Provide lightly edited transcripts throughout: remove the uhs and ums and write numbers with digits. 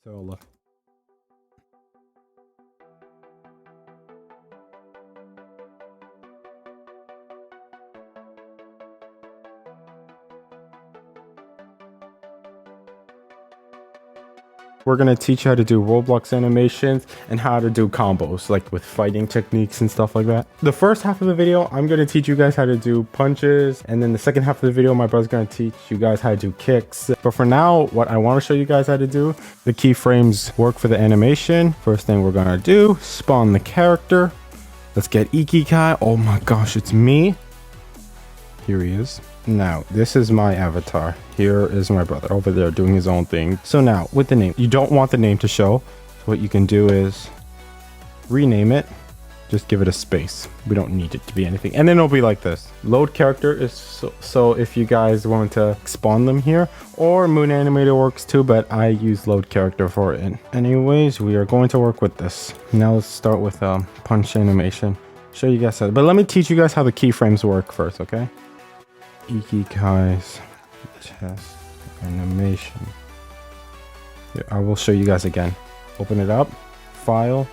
So look. We're going to teach you how to do Roblox animations and how to do combos, like with fighting techniques and stuff like that. The first half of the video, I'm going to teach you guys how to do punches. And then the second half of the video, my brother's going to teach you guys how to do kicks. But for now, what I want to show you guys how to do, the keyframes work for the animation. First thing we're going to do, spawn the character. Let's get Ikikai. Oh my gosh, it's me. Here he is. Now, this is my avatar. Here is my brother over there doing his own thing. So now, with the name, you don't want the name to show. So what you can do is rename it. Just give it a space. We don't need it to be anything. And then it'll be like this. Load character is so if you guys want to spawn them here, or Moon Animator works too, but I use load character for it. Anyways, we are going to work with this. Now let's start with punch animation. Show you guys how, but let me teach you guys how the keyframes work first, okay? Ikikai's chest animation. Here, I will show you guys again. Open it up, file,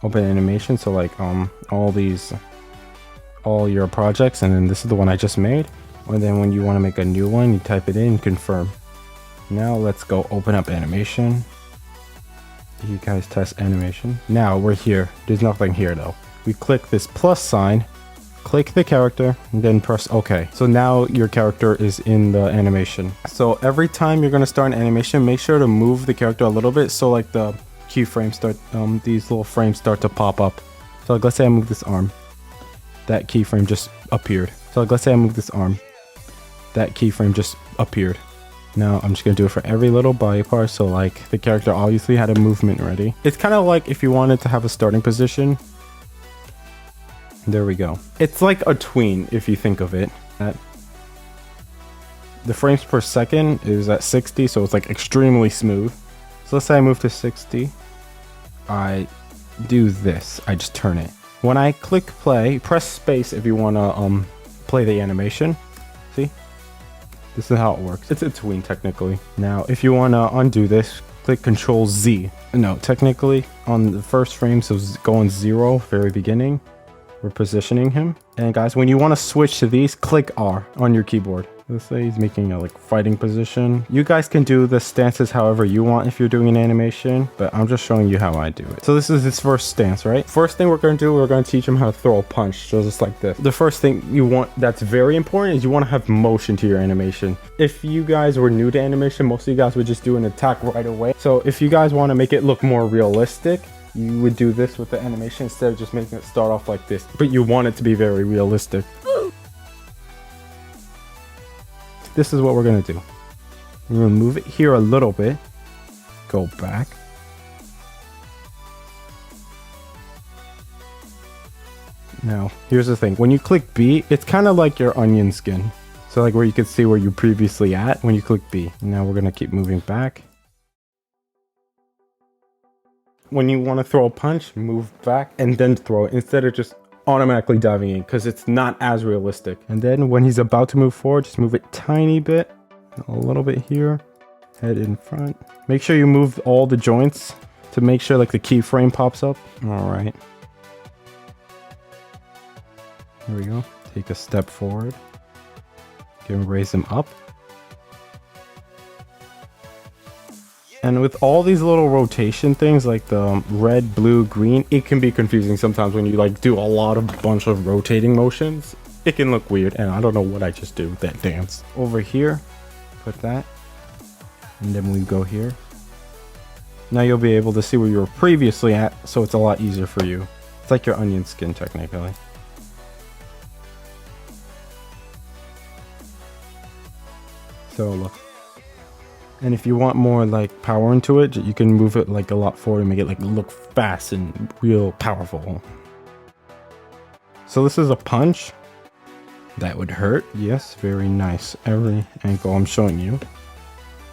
open animation. So like all your projects, and then this is the one I just made. And then when you want to make a new one, you type it in, confirm. Now let's go open up animation. Ikikai's test animation. Now we're here. There's nothing here though. We click this plus sign. Click the character and then press OK. So now your character is in the animation. So every time you're going to start an animation, make sure to move the character a little bit. So like the keyframes start, these little frames start to pop up. So like, let's say I move this arm. That keyframe just appeared. So like, let's say I move this arm. That keyframe just appeared. Now I'm just going to do it for every little body part. So like the character obviously had a movement ready. It's kind of like if you wanted to have a starting position. There we go. It's like a tween if you think of it. The frames per second is at 60, so it's like extremely smooth. So let's say I move to 60. I do this. I just turn it. When I click play, press space if you want to play the animation. See? This is how it works. It's a tween technically. Now, if you want to undo this, click Control Z. No, technically on the first frame, so go on 0, very beginning. We're positioning him. And guys, when you want to switch to these, click R on your keyboard. Let's say he's making a like fighting position. You guys can do the stances however you want if you're doing an animation, but I'm just showing you how I do it. So this is his first stance, right? First thing we're going to do, we're going to teach him how to throw a punch. So just like this. The first thing you want that's very important is you want to have motion to your animation. If you guys were new to animation, most of you guys would just do an attack right away. So if you guys want to make it look more realistic, you would do this with the animation instead of just making it start off like this. But you want it to be very realistic. This is what we're going to do. We're going to move it here a little bit. Go back. Now, here's the thing. When you click B, it's kind of like your onion skin. So like where you can see where you're previously at when you click B. Now we're going to keep moving back. When you want to throw a punch, move back and then throw it instead of just automatically diving in, because it's not as realistic. And then when he's about to move forward, just move it tiny bit, a little bit here, head in front. Make sure you move all the joints to make sure like the keyframe pops up. All right. Here we go. Take a step forward. You can raise him up. And with all these little rotation things like the red, blue, green, it can be confusing sometimes when you like do a bunch of rotating motions. It can look weird, and I don't know what I just did with that dance. Over here, put that, and then we go here. Now you'll be able to see where you were previously at, so it's a lot easier for you. It's like your onion skin technically. So look. And if you want more like power into it, you can move it like a lot forward and make it like look fast and real powerful. So this is a punch that would hurt. Yes, very nice. Every angle I'm showing you,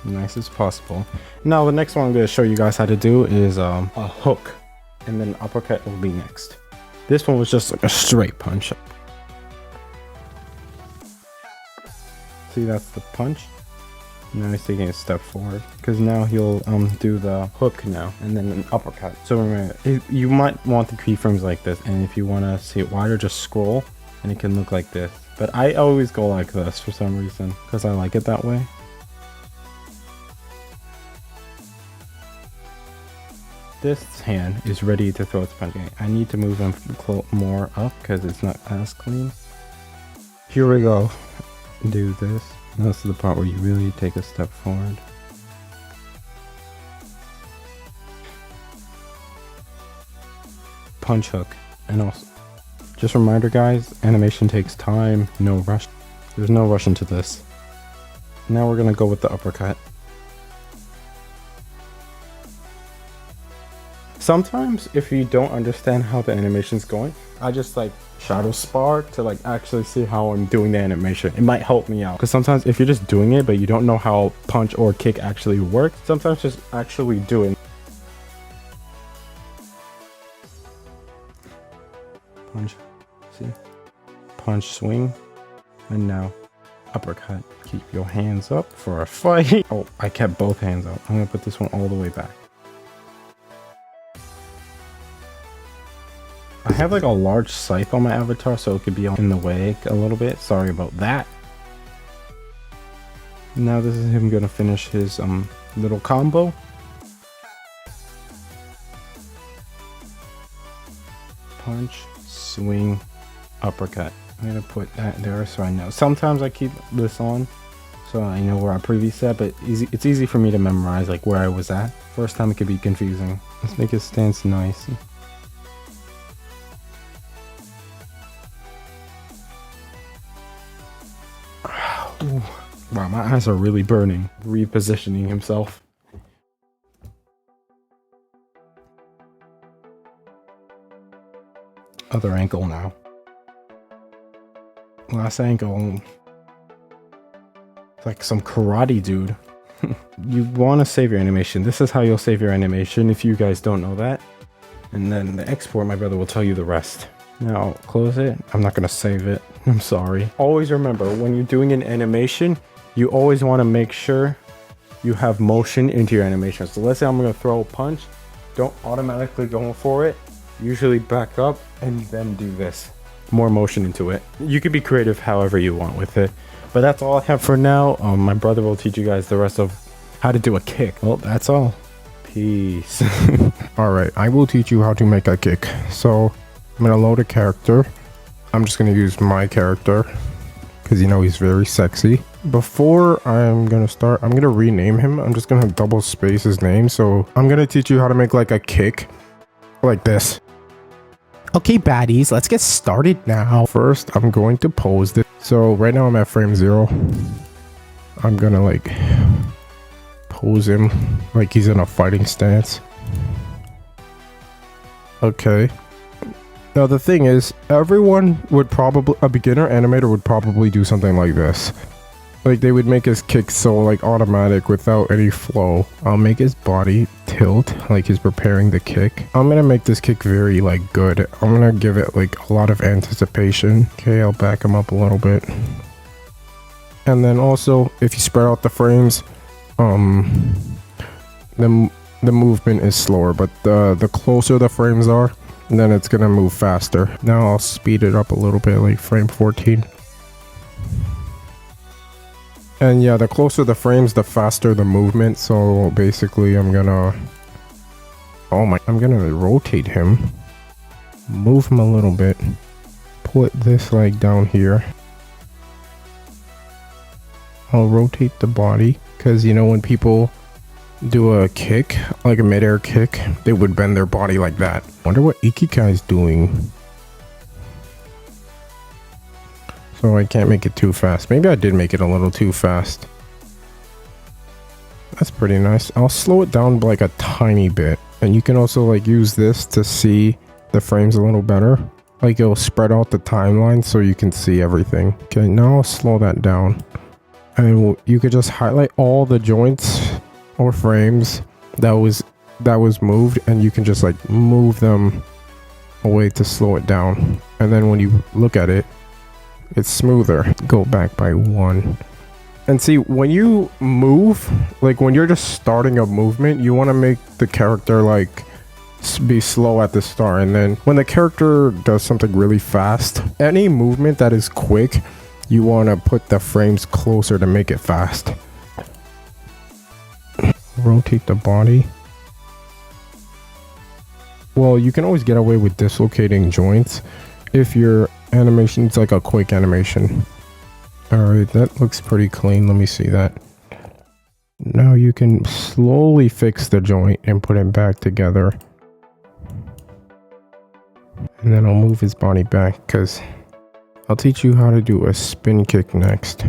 nice as possible. Now the next one I'm going to show you guys how to do is a hook, and then uppercut will be next. This one was just like a straight punch. See, that's the punch. Now he's taking a step forward because now he'll do the hook now and then an uppercut. So remember, you might want the keyframes like this, and if you want to see it wider, just scroll and it can look like this. But I always go like this for some reason because I like it that way. This hand is ready to throw its punch. I need to move him more up because it's not as clean. Here we go. Do this. This is the part where you really take a step forward. Punch hook. And also, just a reminder guys, animation takes time, no rush. There's no rush into this. Now we're gonna go with the uppercut. Sometimes if you don't understand how the animation's going, I just like shadow spar to like actually see how I'm doing the animation. It might help me out because sometimes if you're just doing it but you don't know how punch or kick actually work, sometimes just actually do it. Punch, see, punch, swing, and now uppercut. Keep your hands up for a fight. Oh, I kept both hands up. I'm gonna put this one all the way back. I have like a large scythe on my avatar, so it could be in the way a little bit. Sorry about that. Now this is him gonna finish his little combo. Punch, swing, uppercut. I'm gonna put that there so I know. Sometimes I keep this on so I know where I previously at, but it's easy for me to memorize like where I was at. First time it could be confusing. Let's make his stance nice. Ooh. Wow, my eyes are really burning. Repositioning himself. Other ankle now. Last ankle. Like some karate dude. You want to save your animation. This is how you'll save your animation if you guys don't know that. And then the export, my brother will tell you the rest. Now close it. I'm not gonna save it. I'm sorry. Always remember, when you're doing an animation, you always want to make sure you have motion into your animation. So let's say I'm gonna throw a punch. Don't automatically go for it. Usually back up and then do this. More motion into it. You could be creative however you want with it. But that's all I have for now. My brother will teach you guys the rest of how to do a kick. Well, that's all. Peace. Alright, I will teach you how to make a kick. So I'm gonna load a character. I'm just gonna use my character because you know he's very sexy. Before I'm gonna start, I'm gonna rename him. I'm just gonna double space his name. So I'm gonna teach you how to make like a kick like this. Okay, baddies, let's get started now. First, I'm going to pose this. So right now I'm at frame 0. I'm gonna like pose him like he's in a fighting stance. Okay. Now the thing is, everyone would probably, a beginner animator would probably do something like this. Like they would make his kick so like automatic without any flow. I'll make his body tilt like he's preparing the kick. I'm gonna make this kick very like good. I'm gonna give it like a lot of anticipation. Okay, I'll back him up a little bit. And then also, if you spread out the frames, the movement is slower, but the closer the frames are, then it's gonna move faster. Now I'll speed it up a little bit, like frame 14. And yeah, the closer the frames, the faster the movement. So basically I'm gonna rotate him, move him a little bit, put this like down here. I'll rotate the body because you know when people do a kick, like a mid-air kick, they would bend their body like that. Wonder what Ikikai is doing. So I can't make it too fast. Maybe I did make it a little too fast. That's pretty nice. I'll slow it down like a tiny bit. And you can also like use this to see the frames a little better. Like it'll spread out the timeline so you can see everything. Okay, now I'll slow that down. And you could just highlight all the joints or frames that was moved, and you can just like move them away to slow it down. And then when you look at it, it's smoother. Go back by 1 And see, when you move, like when you're just starting a movement, you want to make the character like be slow at the start, and then when the character does something really fast, any movement that is quick, you want to put the frames closer to make it fast. Rotate the body. Well, you can always get away with dislocating joints if your animation's like a quick animation. Alright, that looks pretty clean. Let me see that. Now you can slowly fix the joint and put it back together. And then I'll move his body back because I'll teach you how to do a spin kick next.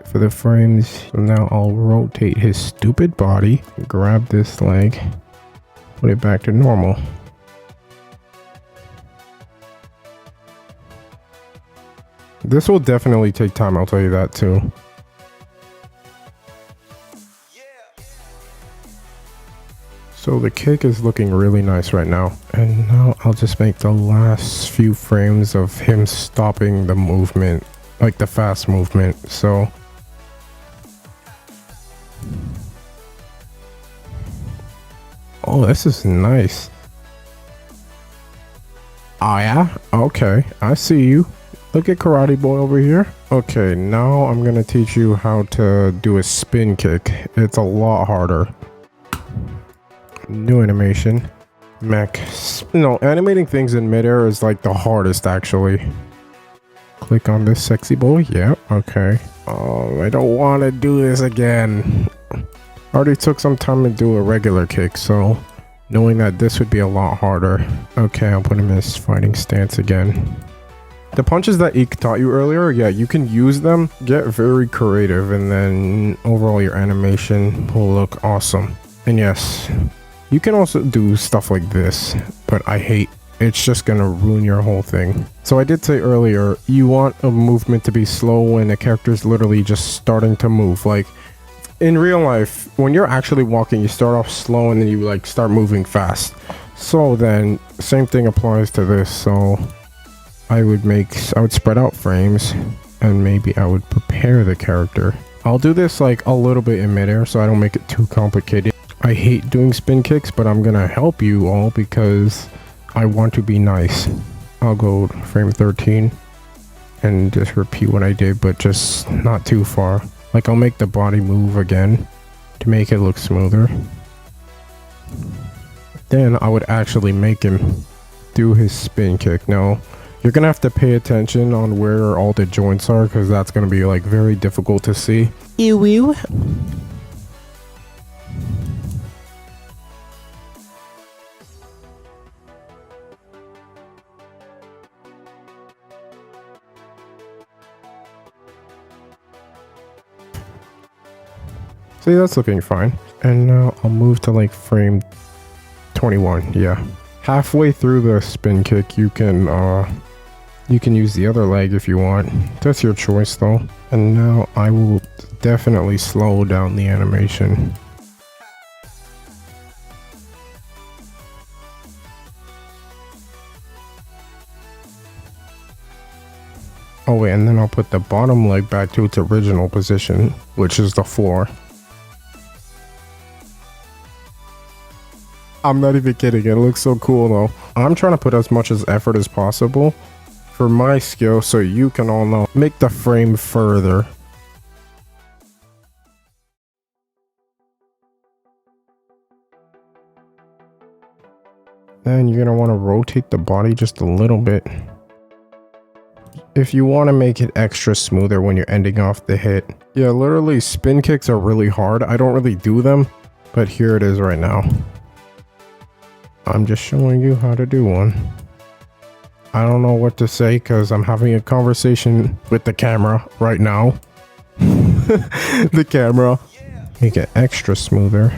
For the frames, now I'll rotate his stupid body, grab this leg, put it back to normal. This will definitely take time, I'll tell you that too. So the kick is looking really nice right now. And now I'll just make the last few frames of him stopping the movement, like the fast movement. So oh, this is nice. Oh yeah? Okay, I see you. Look at Karate Boy over here. Okay, now I'm gonna teach you how to do a spin kick. It's a lot harder. New animation. Mech. No, animating things in midair is like the hardest actually. Click on this sexy boy. Yeah, okay. Oh, I don't want to do this again. Already took some time to do a regular kick, so knowing that this would be a lot harder. Okay, I'll put him in his fighting stance again. The punches that Eek taught you earlier, yeah, you can use them. Get very creative, and then overall your animation will look awesome. And yes, you can also do stuff like this, but I hate, it's just gonna ruin your whole thing. So I did say earlier, you want a movement to be slow when the character is literally just starting to move. Like in real life, when you're actually walking, you start off slow and then you like start moving fast. So then same thing applies to this. So I would spread out frames and maybe I would prepare the character. I'll do this like a little bit in midair so I don't make it too complicated. I hate doing spin kicks, but I'm gonna help you all because I want to be nice. I'll go frame 13 and just repeat what I did, but just not too far. Like I'll make the body move again to make it look smoother. Then I would actually make him do his spin kick. Now, you're gonna have to pay attention on where all the joints are because that's gonna be like very difficult to see. Ew, ew. See, that's looking fine. And now I'll move to like frame 21. Yeah. Halfway through the spin kick, you can use the other leg if you want. That's your choice though. And now I will definitely slow down the animation. Oh wait, and then I'll put the bottom leg back to its original position, which is the floor. I'm not even kidding, it looks so cool though. I'm trying to put as much as effort as possible for my skill so you can all know. Make the frame further. Then you're gonna want to rotate the body just a little bit. If you want to make it extra smoother when you're ending off the hit. Yeah, literally spin kicks are really hard. I don't really do them, but here it is right now. I'm just showing you how to do one. I don't know what to say because I'm having a conversation with the camera right now. The camera. Make it extra smoother.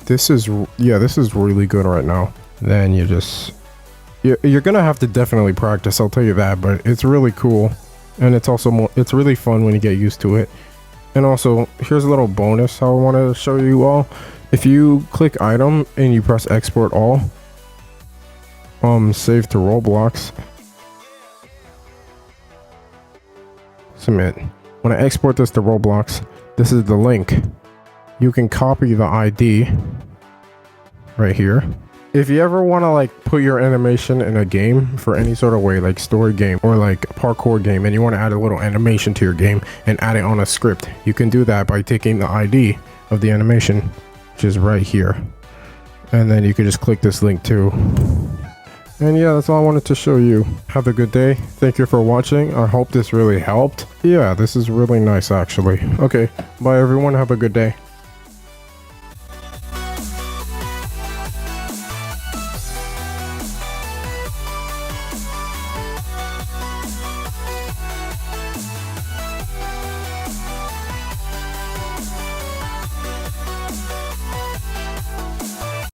This is really good right now. Then you're gonna have to definitely practice, I'll tell you that, but it's really cool. And it's also it's really fun when you get used to it. And also, here's a little bonus I want to show you all. If you click item and you press export all, save to Roblox, Ultimate. When I export this to Roblox, this is the link. You can copy the ID right here. If you ever want to like put your animation in a game for any sort of way, like story game or like parkour game, and you want to add a little animation to your game and add it on a script, you can do that by taking the ID of the animation, which is right here. And then you can just click this link too. And yeah, that's all I wanted to show you. Have a good day. Thank you for watching. I hope this really helped. Yeah, this is really nice actually. Okay, bye everyone. Have a good day.